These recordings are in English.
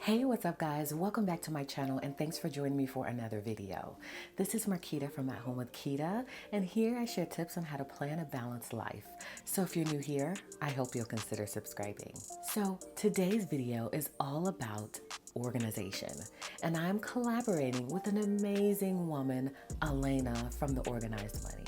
Hey, what's up guys? Welcome back to my channel and thanks for joining me for another video. This is Quita from At Home with Quita, and here I share tips on how to plan a balanced life. So if you're new here, I hope you'll consider subscribing. So today's video is all about organization, and I'm collaborating with an amazing woman, Elena from The Organized Money.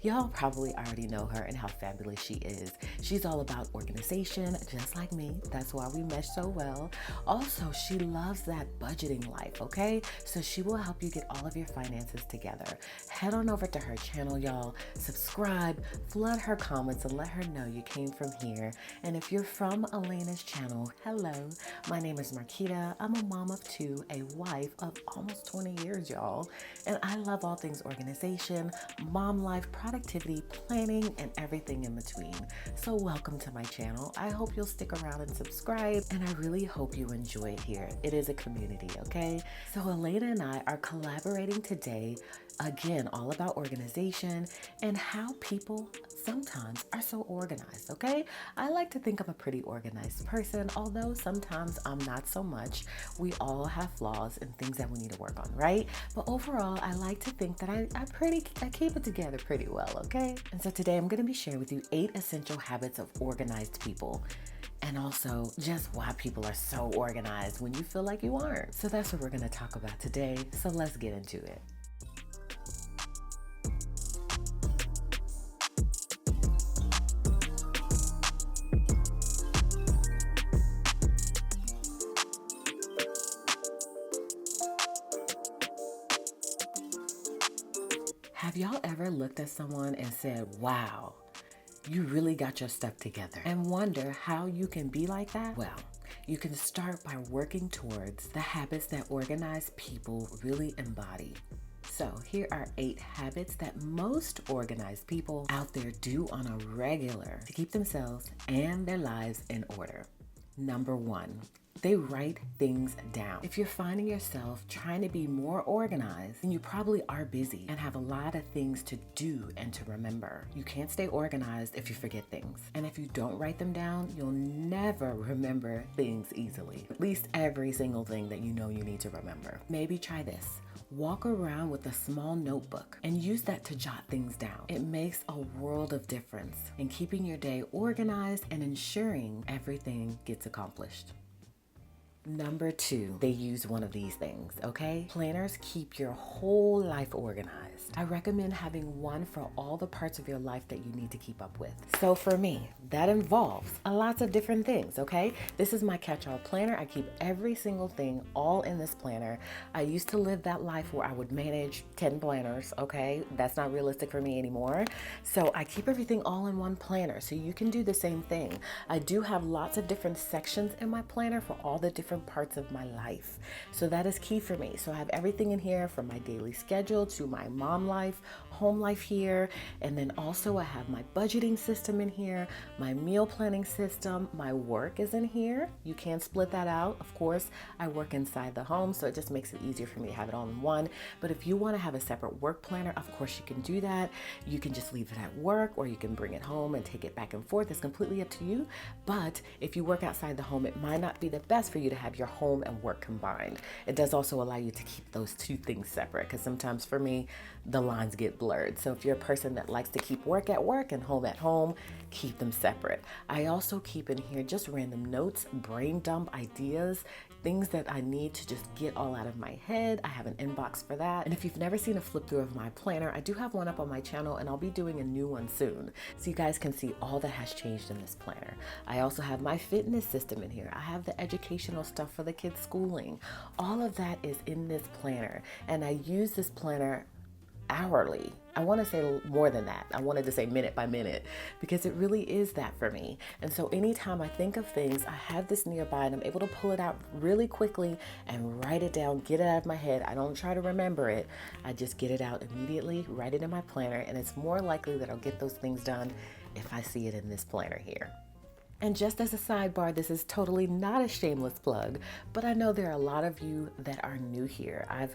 Y'all probably already know her and how fabulous she is. She's all about organization, just like me. That's why we mesh so well. Also, she loves that budgeting life, okay? So she will help you get all of your finances together. Head on over to her channel, y'all. Subscribe, flood her comments, and let her know you came from here. And if you're from Elena's channel, hello. My name is Marquita. I'm a mom of two, a wife of almost 20 years, y'all. And I love all things organization, mom life, productivity, planning, and everything in between. So welcome to my channel. I hope you'll stick around and subscribe, and I really hope you enjoy it here. It is a community, okay? So Elena and I are collaborating today, again, all about organization and how people sometimes are so organized, okay? I like to think I'm a pretty organized person, although sometimes I'm not so much. We all have flaws and things that we need to work on, right? But overall, I like to think that I keep it together pretty well, okay? And so today I'm gonna be sharing with you 8 essential habits of organized people, and also just why people are so organized when you feel like you aren't. So that's what we're gonna talk about today, so let's get into it. Have y'all ever looked at someone and said, wow, you really got your stuff together, and wonder how you can be like that? Well, you can start by working towards the habits that organized people really embody. So here are 8 habits that most organized people out there do on a regular to keep themselves and their lives in order. Number 1, they write things down. If you're finding yourself trying to be more organized, then you probably are busy and have a lot of things to do and to remember. You can't stay organized if you forget things. And if you don't write them down, you'll never remember things easily. At least every single thing that you know you need to remember. Maybe try this. Walk around with a small notebook and use that to jot things down. It makes a world of difference in keeping your day organized and ensuring everything gets accomplished. Number 2, they use one of these things, okay? Planners keep your whole life organized. I recommend having one for all the parts of your life that you need to keep up with. So for me, that involves a lots of different things, okay? This is my catch-all planner. I keep every single thing all in this planner. I used to live that life where I would manage 10 planners, okay? That's not realistic for me anymore. So I keep everything all in one planner, so you can do the same thing. I do have lots of different sections in my planner for all the different parts of my life. So that is key for me. So I have everything in here from my daily schedule to my mom life, home life here, and then also I have my budgeting system in here, my meal planning system, my work is in here. You can split that out. Of course, I work inside the home, so it just makes it easier for me to have it all in one. But if you want to have a separate work planner, of course you can do that. You can just leave it at work, or you can bring it home and take it back and forth. It's completely up to you. But if you work outside the home, it might not be the best for you to have your home and work combined. It does also allow you to keep those 2 things separate, because sometimes for me, the lines get blurred. So if you're a person that likes to keep work at work and home at home, keep them separate. I also keep in here just random notes, brain dump ideas, things that I need to just get all out of my head. I have an inbox for that. And if you've never seen a flip through of my planner, I do have one up on my channel, and I'll be doing a new one soon, so you guys can see all that has changed in this planner. I also have my fitness system in here. I have the educational stuff for the kids' schooling. All of that is in this planner, and I use this planner hourly. I want to say more than that. I wanted to say minute by minute, because it really is that for me. And so anytime I think of things, I have this nearby and I'm able to pull it out really quickly and write it down, get it out of my head. I don't try to remember it. I just get it out immediately, write it in my planner, and it's more likely that I'll get those things done if I see it in this planner here. And just as a sidebar, this is totally not a shameless plug, but I know there are a lot of you that are new here. I've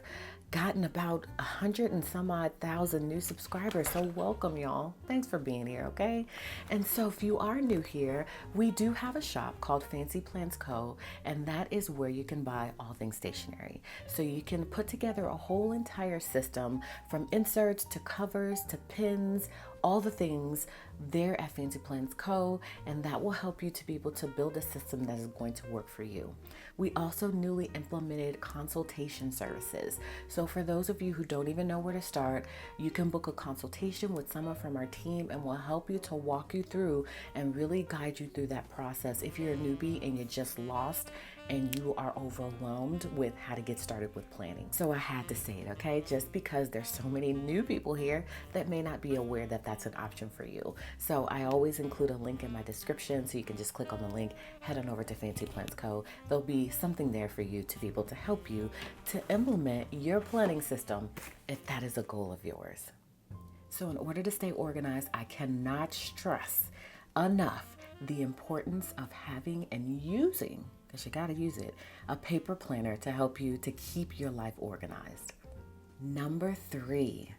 gotten about 100 and some odd thousand new subscribers. So welcome, y'all. Thanks for being here, okay? And so if you are new here, we do have a shop called Fancy Plans Co., and that is where you can buy all things stationery. So you can put together a whole entire system from inserts to covers to pins, all the things there at Fancy Plans Co., and that will help you to be able to build a system that is going to work for you. We also newly implemented consultation services. So for those of you who don't even know where to start, you can book a consultation with someone from our team, and we'll help you to walk you through and really guide you through that process if you're a newbie and you're just lost and you are overwhelmed with how to get started with planning. So I had to say it, okay? Just because there's so many new people here that may not be aware that that's an option for you. So I always include a link in my description, so you can just click on the link, head on over to Fancy Plans Co. There'll be something there for you to be able to help you to implement your planning system if that is a goal of yours. So in order to stay organized, I cannot stress enough the importance of having and using, because you got to use it, a paper planner to help you to keep your life organized. Number 3,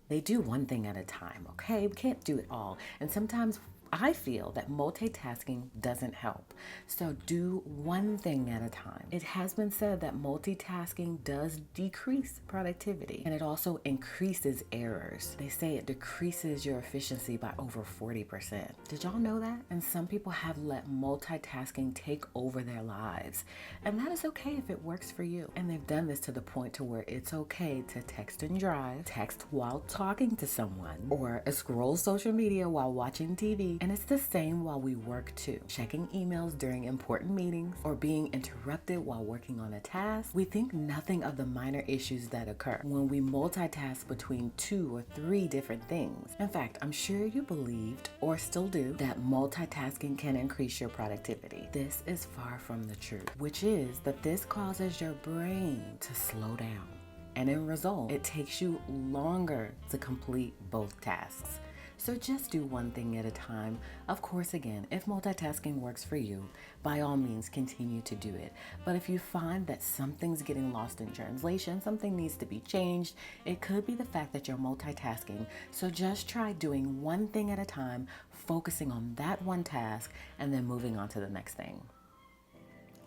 they do one thing at a time, okay? We can't do it all. And sometimes I feel that multitasking doesn't help. So do one thing at a time. It has been said that multitasking does decrease productivity, and it also increases errors. They say it decreases your efficiency by over 40%. Did y'all know that? And some people have let multitasking take over their lives. And that is okay if it works for you. And they've done this to the point to where it's okay to text and drive, text while talking to someone, or scroll social media while watching TV. And it's the same while we work too. Checking emails during important meetings or being interrupted while working on a task. We think nothing of the minor issues that occur when we multitask between 2 or 3 different things. In fact, I'm sure you believed, or still do, that multitasking can increase your productivity. This is far from the truth, which is that this causes your brain to slow down. And in result, it takes you longer to complete both tasks. So just do one thing at a time. Of course, again, if multitasking works for you, by all means continue to do it. But if you find that something's getting lost in translation, something needs to be changed, it could be the fact that you're multitasking. So just try doing one thing at a time, focusing on that one task, and then moving on to the next thing.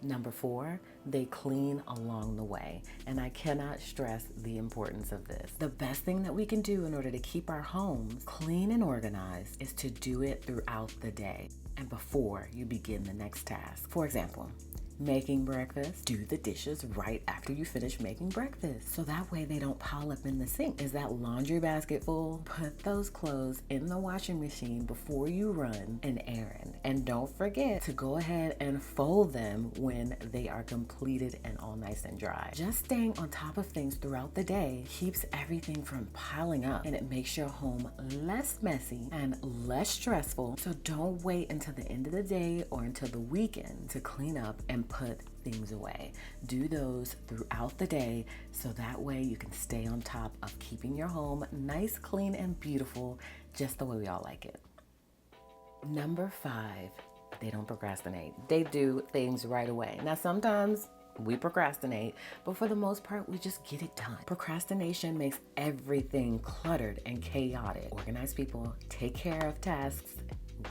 Number 4, they clean along the way. And I cannot stress the importance of this. The best thing that we can do in order to keep our homes clean and organized is to do it throughout the day and before you begin the next task. For example, making breakfast, do the dishes right after you finish making breakfast, so that way they don't pile up in the sink. Is that laundry basket full? Put those clothes in the washing machine before you run an errand. And don't forget to go ahead and fold them when they are completed and all nice and dry. Just staying on top of things throughout the day keeps everything from piling up, and it makes your home less messy and less stressful. So don't wait until the end of the day or until the weekend to clean up and put things away. Do those throughout the day, so that way you can stay on top of keeping your home nice, clean, and beautiful, just the way we all like it. Number 5, they don't procrastinate. They do things right away. Now, sometimes we procrastinate, but for the most part, we just get it done. Procrastination makes everything cluttered and chaotic. Organized people take care of tasks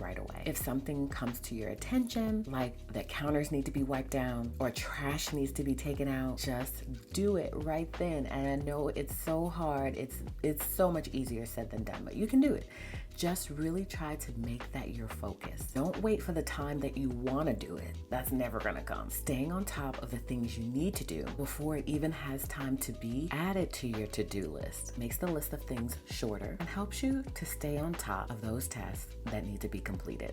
right away. If something comes to your attention, like that counters need to be wiped down or trash needs to be taken out, just do it right then. And I know it's so hard. It's so much easier said than done, but you can do it. Just really try to make that your focus. Don't wait for the time that you want to do it. That's never gonna come. Staying on top of the things you need to do before it even has time to be added to your to-do list makes the list of things shorter and helps you to stay on top of those tasks that need to be completed.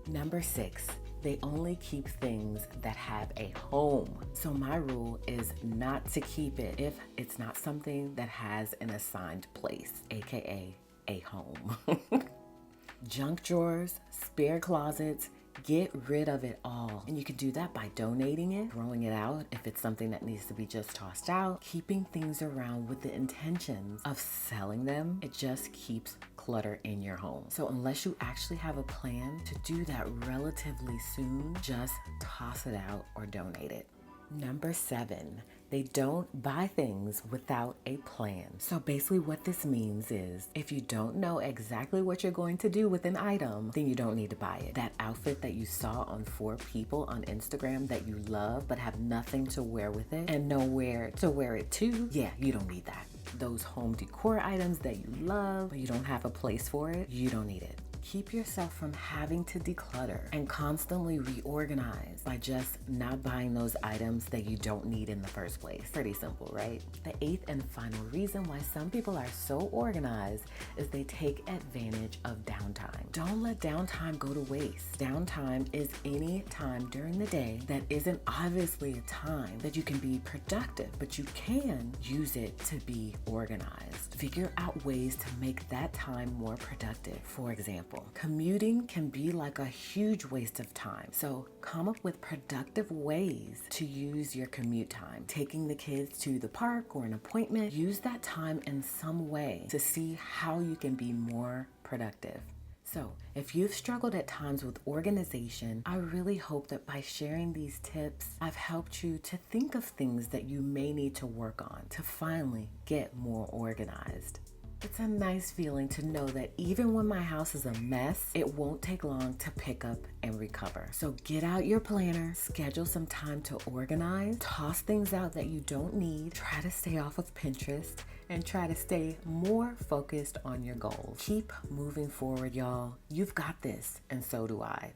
Number 6, they only keep things that have a home. So my rule is not to keep it if it's not something that has an assigned place, aka a home. Junk drawers, spare closets, get rid of it all. And you can do that by donating it, throwing it out if it's something that needs to be just tossed out, keeping things around with the intentions of selling them. It just keeps clutter in your home. So unless you actually have a plan to do that relatively soon, just toss it out or donate it. Number 7, They don't buy things without a plan. So basically what this means is if you don't know exactly what you're going to do with an item, then you don't need to buy it. That outfit that you saw on 4 people on Instagram that you love but have nothing to wear with it and nowhere to wear it to, yeah, you don't need that. Those home decor items that you love but you don't have a place for it, you don't need it. Keep yourself from having to declutter and constantly reorganize by just not buying those items that you don't need in the first place. Pretty simple, right? The 8th and final reason why some people are so organized is they take advantage of downtime. Don't let downtime go to waste. Downtime is any time during the day that isn't obviously a time that you can be productive, but you can use it to be organized. Figure out ways to make that time more productive. For example, commuting can be like a huge waste of time. So come up with productive ways to use your commute time. Taking the kids to the park or an appointment, use that time in some way to see how you can be more productive. So if you've struggled at times with organization, I really hope that by sharing these tips, I've helped you to think of things that you may need to work on to finally get more organized. It's a nice feeling to know that even when my house is a mess, it won't take long to pick up and recover. So get out your planner, schedule some time to organize, toss things out that you don't need, try to stay off of Pinterest, and try to stay more focused on your goals. Keep moving forward, y'all. You've got this, and so do I.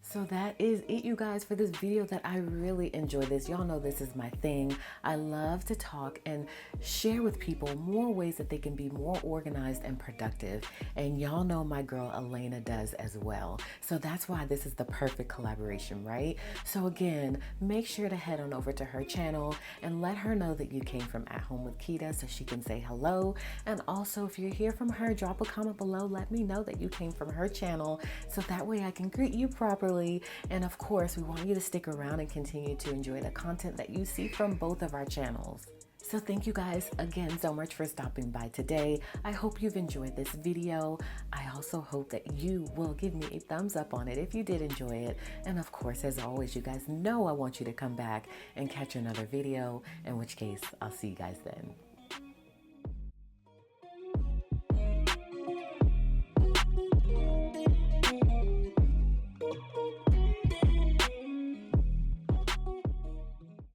So that is it, you guys, for this video. That I really enjoy this. Y'all know this is my thing. I love to talk and share with people more ways that they can be more organized and productive. And y'all know my girl Elena does as well. So that's why this is the perfect collaboration, right? So again, make sure to head on over to her channel and let her know that you came from At Home with Quita so she can say hello. And also, if you're here from her, drop a comment below. Let me know that you came from her channel so that way I can greet you properly. And of course, we want you to stick around and continue to enjoy the content that you see from both of our channels. So thank you guys again so much for stopping by today. I hope you've enjoyed this video. I also hope that you will give me a thumbs up on it if you did enjoy it. And of course, as always, you guys know I want you to come back and catch another video, in which case I'll see you guys then.